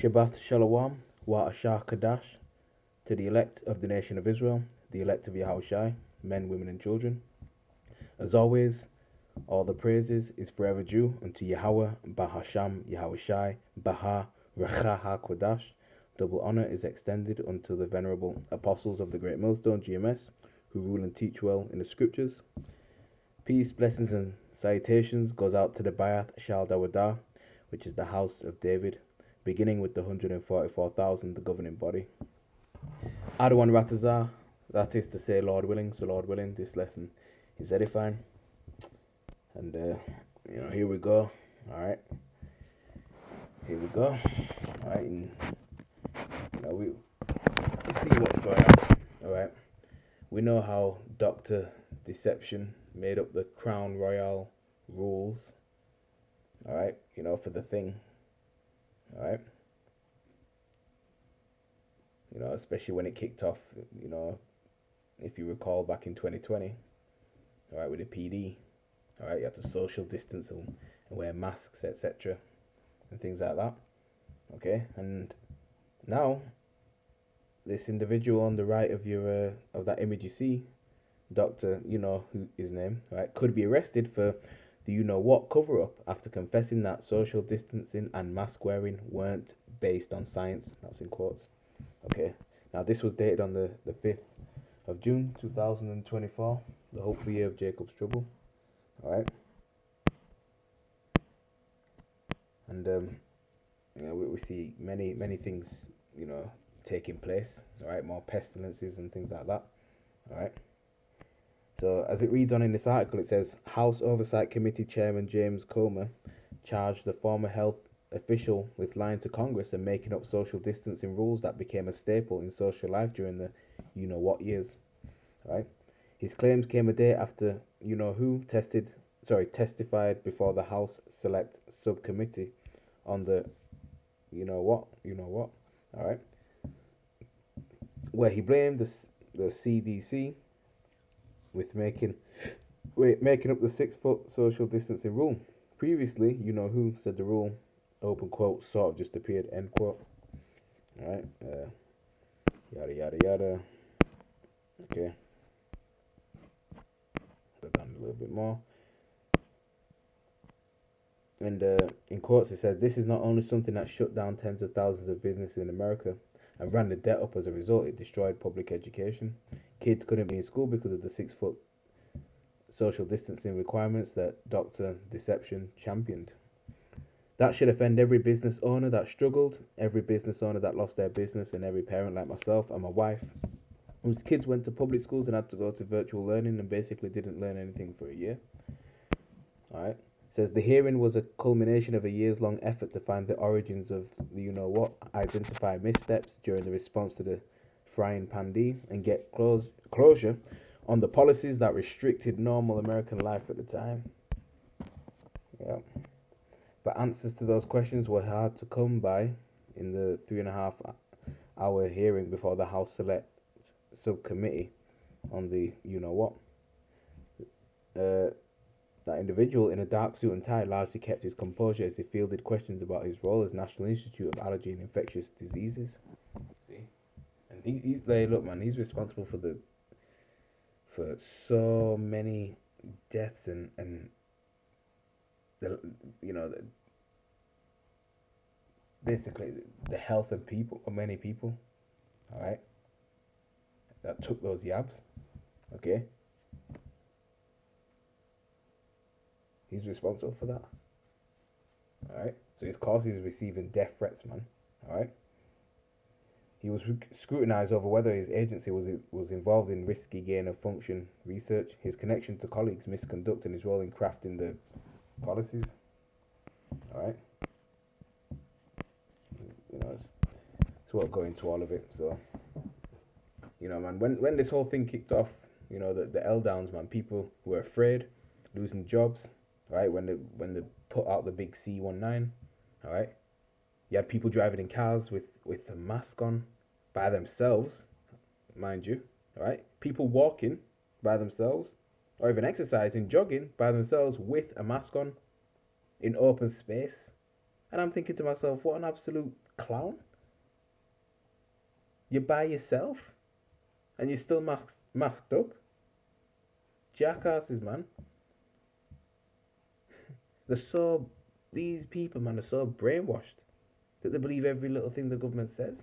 Shabbat Shalom wa Ashar Kadash to the elect of the nation of Israel, the elect of Yahushai, men, women, and children. As always, all the praises is forever due unto Yahweh, Bahasham, Yahushai, Baha, Recha HaKodash. Double honor is extended unto the venerable apostles of the Great Millstone, GMS, who rule and teach well in the scriptures. Peace, blessings, and salutations goes out to the Bayat Shal Dawadah, which is the house of David, beginning with the 144,000, the governing body. Adawan Ratazah, that is to say, Lord willing. So, Lord willing, this lesson is edifying. And, here we go. Alright. Here we go. Alright. And, we see what's going on. Alright. We know how Dr. Deception made up the Crown Royal rules. Alright. For the thing. Alright. Especially when it kicked off, if you recall back in 2020, alright, with the PD, alright, you had to social distance and wear masks, etc., and things like that, okay, and now, this individual on the right of your, of that image you see, Dr., who his name, right, could be arrested for the you-know-what cover-up after confessing that social distancing and mask wearing weren't based on science, that's in quotes. Okay, now this was dated on the 5th of June 2024, the hopeful year of Jacob's trouble. Alright, and we see many things taking place. Alright, more pestilences and things like that. Alright, so as it reads on in this article, it says House Oversight Committee Chairman James Comer charged the former health official with lying to Congress and making up social distancing rules that became a staple in social life during the you-know-what years. Right? His claims came a day after you-know-who testified before the House Select Subcommittee on the you-know-what, alright, where he blamed the CDC with making up the 6-foot social distancing rule. Previously, you-know-who said the rule, open quote, sort of just appeared, end quote. Alright, yada yada yada. Okay. Go down a little bit more. And in quotes it says, this is not only something that shut down tens of thousands of businesses in America and ran the debt up as a result, it destroyed public education. Kids couldn't be in school because of the 6-foot social distancing requirements that Dr. Deception championed. That should offend every business owner that struggled, every business owner that lost their business, and every parent like myself and my wife, whose kids went to public schools and had to go to virtual learning and basically didn't learn anything for a year. Alright. Says the hearing was a culmination of a years-long effort to find the origins of the you-know-what, identify missteps during the response to the frying pandemic, and get closure on the policies that restricted normal American life at the time. Yeah. But answers to those questions were hard to come by in the 3.5-hour hearing before the House Select Subcommittee on the you-know-what. That individual in a dark suit and tie largely kept his composure as he fielded questions about his role as National Institute of Allergy and Infectious Diseases. See, and he's there. Look, man, he's responsible for so many deaths and the basically the health of many people. All right, that took those yabs. Okay, he's responsible for that. All right, so his cause is receiving death threats, man. All right. He was scrutinized over whether his agency was involved in risky gain-of-function research, his connection to colleagues' misconduct, and his role in crafting the policies. Alright? It's what go into all of it. So, man, when this whole thing kicked off, the L downs, man, people were afraid, losing jobs, right? When they put out the big C19, alright? You had people driving in cars with a mask on by themselves, mind you, right? People walking by themselves, or even exercising, jogging by themselves with a mask on in open space. And I'm thinking to myself, what an absolute clown. You're by yourself and you're still masked up. Jackasses, man. They're so, these people, man, are so brainwashed that they believe every little thing the government says.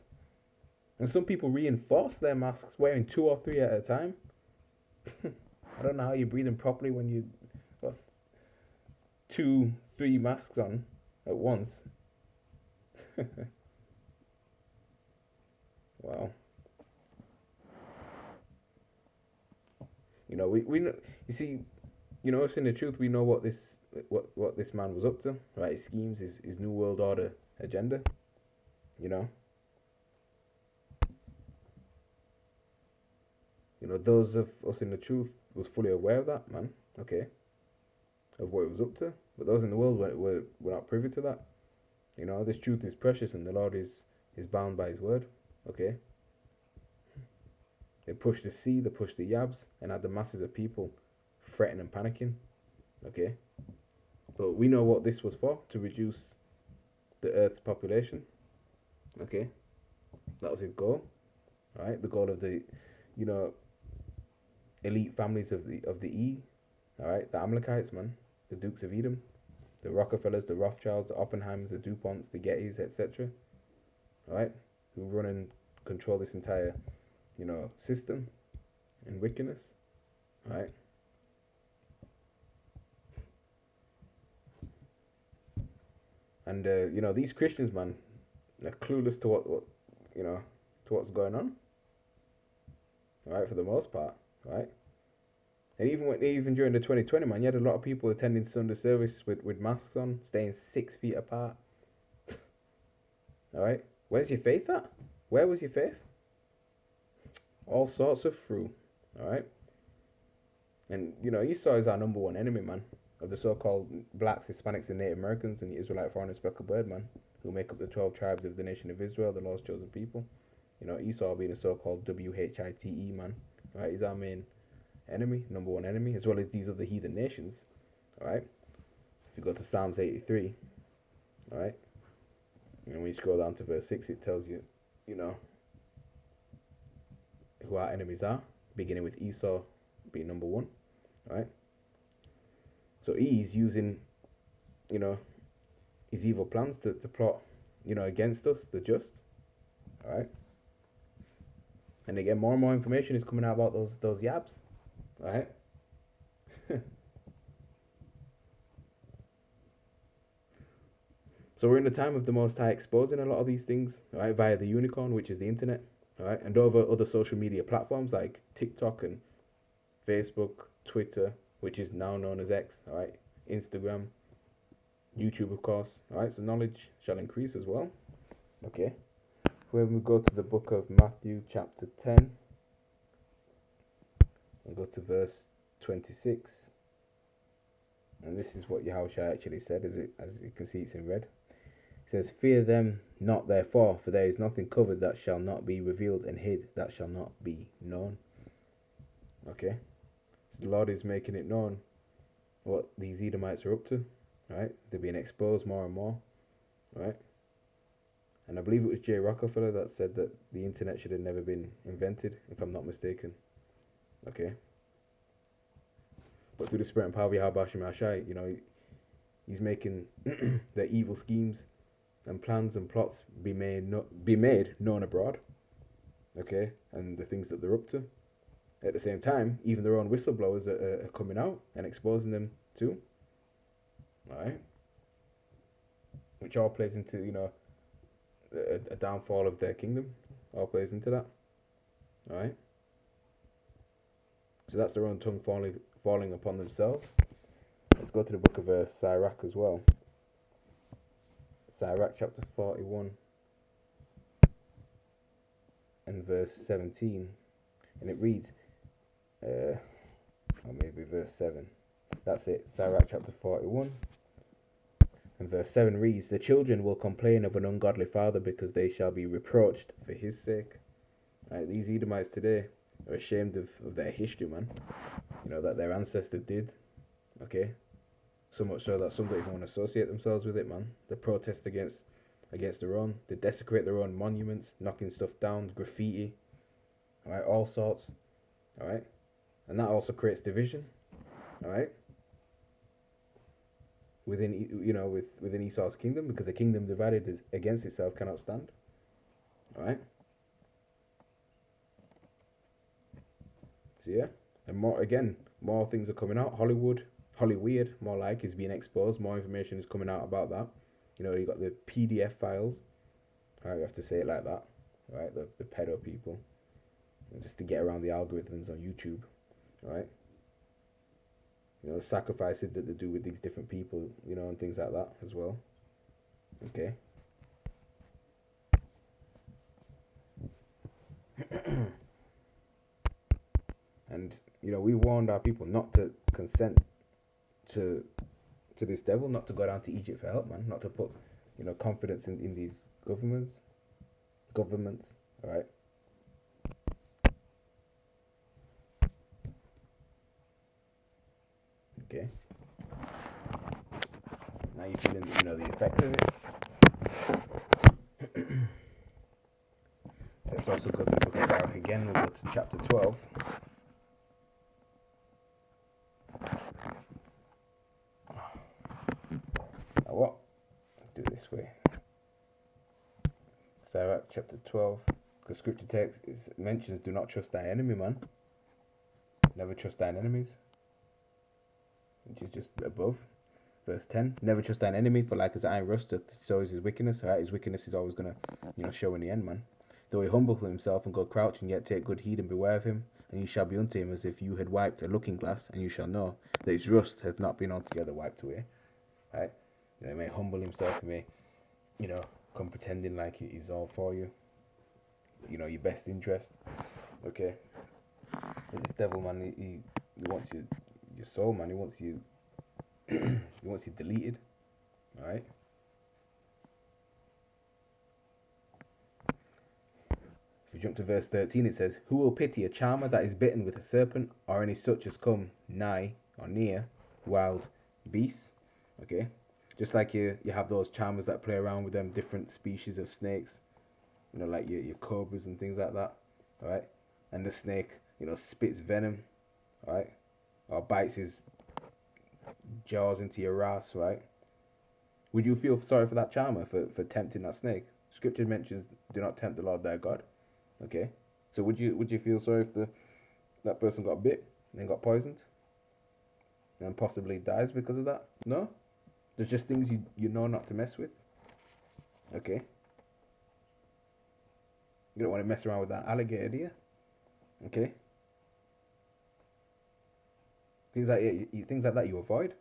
And some people reinforce their masks, wearing two or three at a time. I don't know how you're breathing properly when you got two, three masks on at once. Wow. We know, you see, us in the truth, we know what this man was up to, right? His schemes, his new world order agenda. You know, those of us in the truth was fully aware of that, man. Okay, of what it was up to. But those in the world were not privy to that. This truth is precious, and the Lord is bound by His word. Okay, they pushed the sea, they pushed the yabs, and had the masses of people fretting and panicking. Okay, but we know what this was for, to reduce the Earth's population. Okay, that was his goal. Right, the goal of the, you know, elite families of the All right, the Amalekites, man, the Dukes of Edom, the Rockefellers, the Rothschilds, the Oppenheimers, the DuPonts, the Gettys, etc. All right, who run and control this entire, system and wickedness. All right, and these Christians, man, they're clueless to what you know to what's going on. All right, for the most part. Right. And even during the 2020, man, you had a lot of people attending Sunday service with masks on, staying 6 feet apart. All right, where's your faith at? Where was your faith? All sorts of fruit. All right, and Esau is our number one enemy, man, of the so-called blacks, Hispanics, and Native Americans, and the Israelite foreign and speckled bird, man, who make up the 12 tribes of the nation of Israel, the Lord's chosen people. Esau being a so-called WHITE man. All right, he's our main enemy, number one enemy, as well as these other heathen nations. All right. If you go to Psalms 83, all right, and when you scroll down to verse 6, it tells you, you know, who our enemies are, beginning with Esau being number one, all right. So he's using, you know, his evil plans to plot, against us, the just, all right. And again, more and more information is coming out about those yabs, all right. So we're in the time of the Most High exposing a lot of these things, right, via the unicorn, which is the internet, all right, and over other social media platforms like TikTok and Facebook, Twitter, which is now known as X, all right, Instagram, YouTube, of course, all right. So knowledge shall increase as well. Okay. When we go to the book of Matthew, chapter 10, and go to verse 26, and this is what Yahushua actually said, as you can see, it's in red. It says, "Fear them not, therefore, for there is nothing covered that shall not be revealed, and hid that shall not be known." Okay, so the Lord is making it known what these Edomites are up to. Right, they're being exposed more and more. Right, and I believe it was Jay Rockefeller that said that the internet should have never been invented, if I'm not mistaken. Okay, but through the spirit and power of Yahweh Hashem Hashai, he's making their evil schemes and plans and plots be made known abroad. Okay, and the things that they're up to. At the same time, even their own whistleblowers are coming out and exposing them too. Right, which all plays into a downfall of their kingdom. All plays into that. All right, so that's their own tongue falling upon themselves. Let's go to the book of Sirach as well. Sirach chapter 41 and verse 17, and it reads, or maybe verse 7. That's it. Sirach chapter 41 and verse 7 reads, "The children will complain of an ungodly father because they shall be reproached for his sake." Right, these Edomites today are ashamed of their history, man. That their ancestors did. Okay, So much so that some don't even want to associate themselves with it, man. They protest against their own. They desecrate their own monuments, knocking stuff down, graffiti, all right, all sorts, all right, and that also creates division, all right, within Esau's kingdom, because the kingdom divided against itself cannot stand, all right. So yeah, and more things are coming out. Hollywood, more like, is being exposed. More information is coming out about that. You got the PDF files. Right, we have to say it like that. Right, the pedo people, just to get around the algorithms on YouTube. Right, the sacrifices that they do with these different people, and things like that as well. Okay. And we warned our people not to consent to this devil, not to go down to Egypt for help, man, not to put confidence in these governments, all right. Okay. Now you're feeling the effects of it. So let's also go to the book of Sirach again. We'll go to chapter 12. Now what? Let's do it this way. Sirach chapter 12. The scripture text mentions, do not trust thy enemy, man. Never trust thine enemies. Which is just above. Verse 10. Never trust thine enemy, for like as iron rusteth, so is his wickedness. Right? His wickedness is always going to, show in the end, man. Though he humble himself and go crouching, yet take good heed and beware of him. And you shall be unto him as if you had wiped a looking glass, and you shall know that his rust hath not been altogether wiped away. Right? He may humble himself, he may, come pretending like he's all for you. Your best interest. Okay. But this devil, man, he wants your soul, man. He wants you he wants you deleted. Alright? If we jump to verse 13, it says, who will pity a charmer that is bitten with a serpent, or any such as come nigh or near wild beasts? Okay? Just like you have those charmers that play around with them different species of snakes, like your cobras and things like that. Alright? And the snake, spits venom, right? Or bites his jaws into your ass, right? Would you feel sorry for that charmer for tempting that snake? Scripture mentions, do not tempt the Lord thy God. Okay? So would you feel sorry if that person got bit and got poisoned and possibly dies because of that? No? There's just things you know not to mess with. Okay? You don't want to mess around with that alligator, do you? Okay? Things like that you avoid.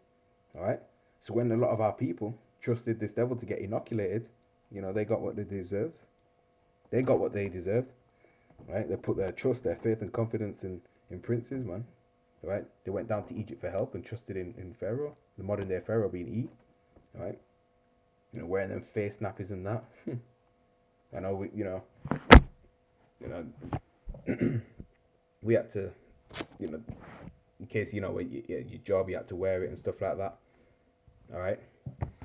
Alright? So when a lot of our people trusted this devil to get inoculated, they got what they deserved. They got what they deserved. Right? They put their trust, their faith and confidence in princes, man. Right? They went down to Egypt for help and trusted in Pharaoh, the modern day Pharaoh being E. Right? Wearing them face nappies and that. I know we had to, in case your job, you had to wear it and stuff like that. All right,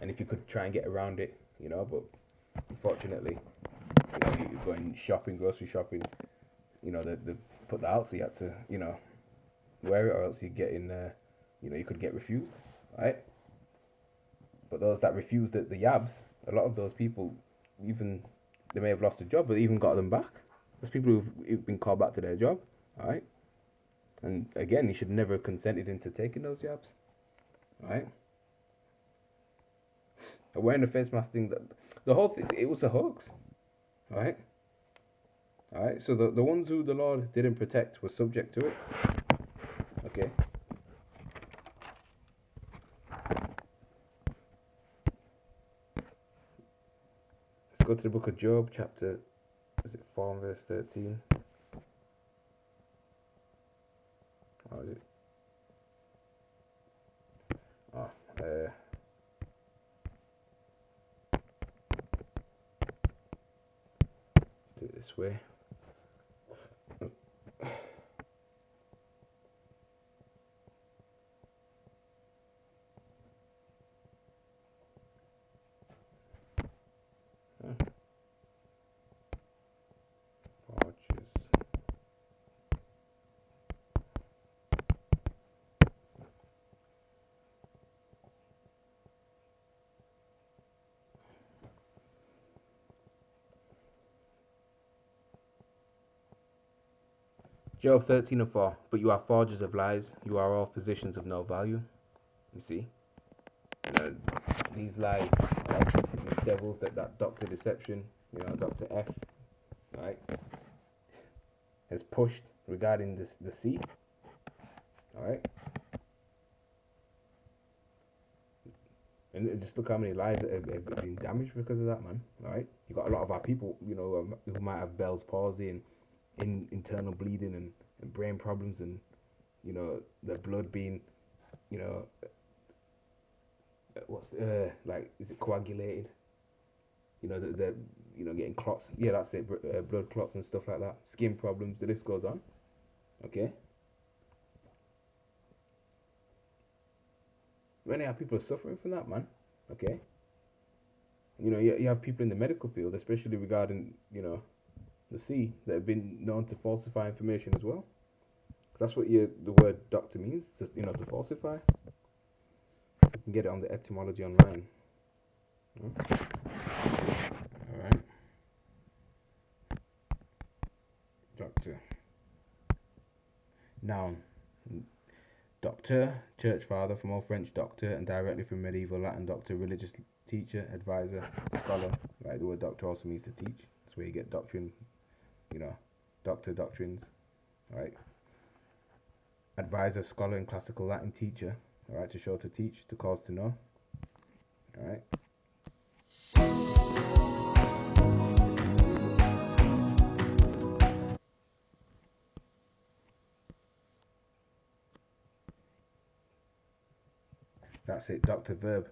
and if you could try and get around it, but unfortunately, you're going shopping, grocery shopping, they put that out, so you had to, wear it, or else you get in, you could get refused, right? But those that refused the yabs, a lot of those people, even they may have lost a job, but even got them back. There's people who've been called back to their job, all right? And again, you should never have consented into taking those jabs, right? Wearing the face mask thing, the whole thing, it was a hoax, right? All right. So the ones who the Lord didn't protect were subject to it. Okay. Let's go to the book of Job, chapter, is it 4 and verse 13? Or is it? Oh, do it this way. Job 13:4. But you are forgers of lies. You are all physicians of no value. You see, you know, these lies, right? These devils, that Doctor Deception, Doctor F, right, has pushed regarding the sea, all right. And just look how many lives have been damaged because of that, man. All right, you got a lot of our people, who might have Bell's palsy and internal bleeding and brain problems and their blood being, you know, what's like, is it coagulated? The getting clots. Yeah, that's it. Blood clots and stuff like that. Skin problems. The list goes on. Okay. Many of people are suffering from that, man. Okay. You have people in the medical field, especially regarding the sea, that have been known to falsify information as well. That's what the word doctor means. To falsify. You can get it on the etymology online. All right. Doctor. Noun. Doctor, church father, from Old French doctor, and directly from medieval Latin doctor, religious teacher, advisor, scholar. Right, the word doctor also means to teach. That's where you get doctrine, doctor doctrines. Right. Advisor, scholar, and classical Latin teacher. All right, to show, to teach, to cause, to know. All right. That's it. Doctor, verb.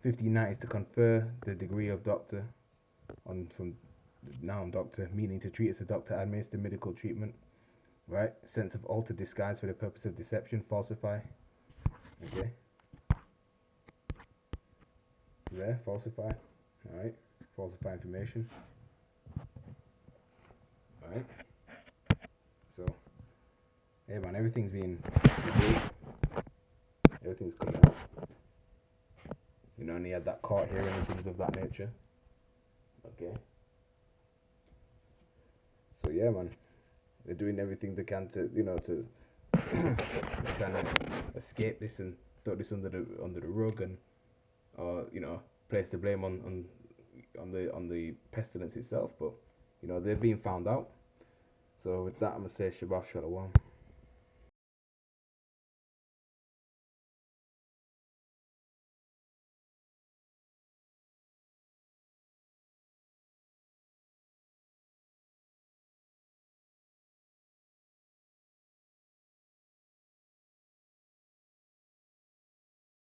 1590 is to confer the degree of doctor on from noun doctor, meaning to treat as a doctor, administer medical treatment. Right? Sense of alter, disguise for the purpose of deception, falsify. Okay. There, falsify. Alright. Falsify information. Alright. So, yeah, man, everything's being revealed. Everything's coming out. And he had that court hearing and things of that nature. Okay. So, yeah, man. They're doing everything they can to, trying to escape this and throw this under the rug and, place the blame on the pestilence itself. But, they're being found out. So with that, I'm gonna say Shabbat Shalom.